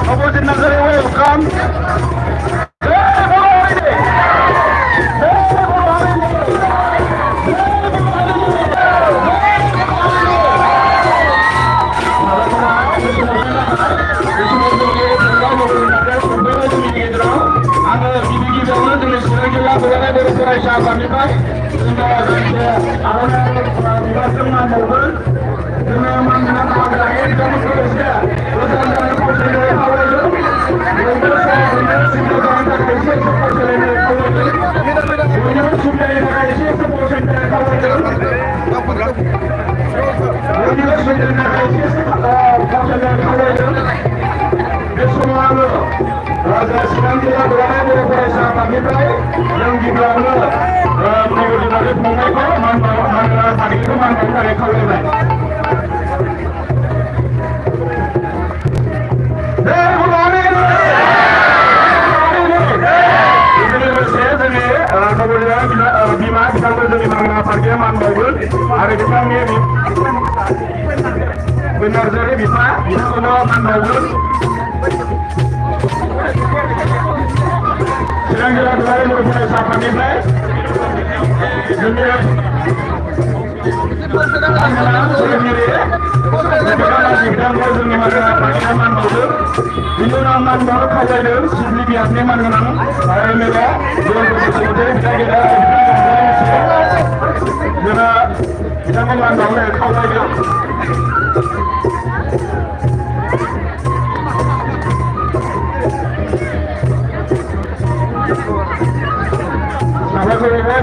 Opposite Nazari, welcome. Benar jadi bisa untuk membangun sedang dilakukan merupakan sahabat kita dunia kita memandangnya kau lagi.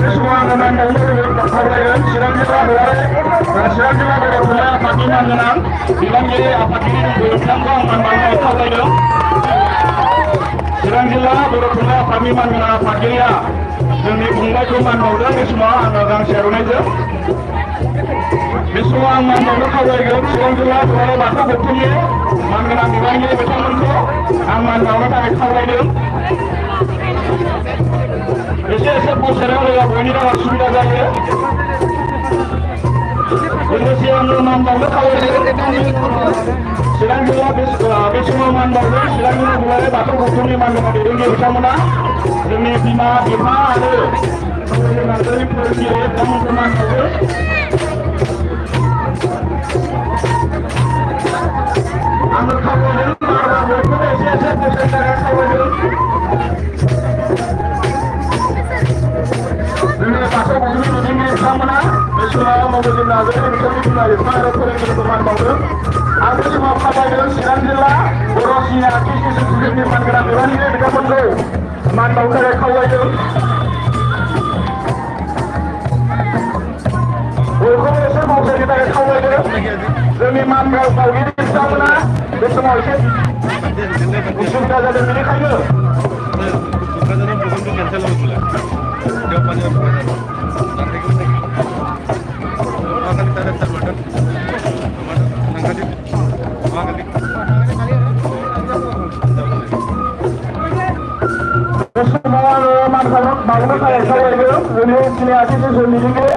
Semua memandangnya kalian sedang kita berdoa pagi mengenang bilang jadi apa ini belum memandangnya kau lagi. Sedang kita berdoa pagi mengenang pagi ya. Demi bunga cuma muda ni semua anak serun aja. Semua anak muda kawai gak sedang jelas kalau baca bukunya mengenang bilangnya betul betul anak muda tak kawai gak. Biasa posernya ya bunyi dah sudah dah. Ini siang muda kawai gak. Sedang jelas semua muda sedang mulai baca bukunya mengenang bilangnya betul betul. Demi bima ada dari pergi teman-teman itu ambil kawan marah berkuda siasat secara kawan demi pasal bumi begini sama Islam memberi nazar ini lagi para teman bangsa ada semua kawan sedang jelas borosnya kisi sesuatu di panggilan ini dekat bangsa man bangsa kawan itu Hukum itu bangsa kita kawan itu demi man bangsa ini sama semua itu usul dah ada ini kayu bangun saya itu ini sini aja sendiri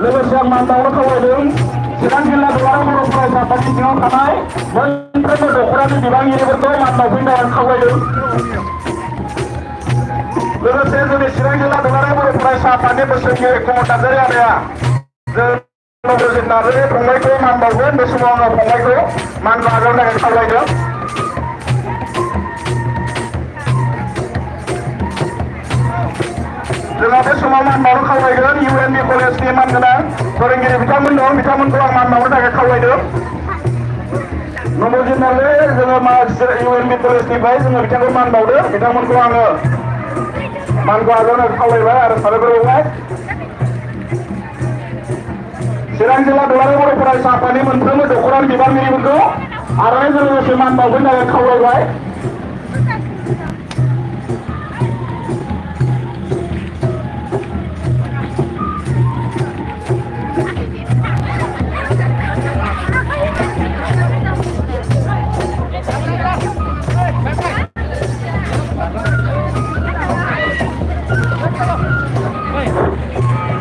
lebih siap mantau kawin sedang gila orang merupakan sahabat di sini kamai menterima dokuran di bang ini betul mantau pindahan kawin lebih saya jadi sedang gila orang merupakan sahabatnya bersegi komentar dari area nomor sendiri pengai itu mantau pun semua orang pengai itu mantau agar dengan kawin Dengan semua baru kawai dengan UNB College ni mandalan, orang kiri vitamin doang baru dah kawai itu. Nomor jenale dengan mas UNB College ni baik dengan vitamin baru, vitamin doang le. Mango agar kawai baik, ada salah berulang. Serang jelas dua orang berupai siapa ni menteri dokuran di bawah ini betul. Arahnya dengan seman baru dah kawai baik.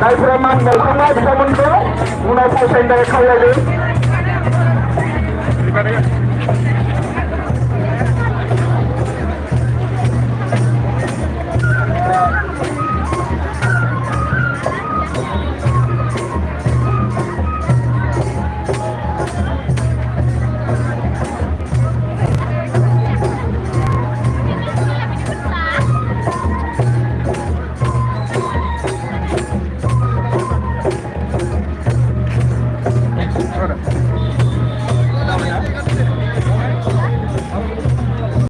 Dari preman berkumai bisa mentok, mulai pusing dari kau lagi.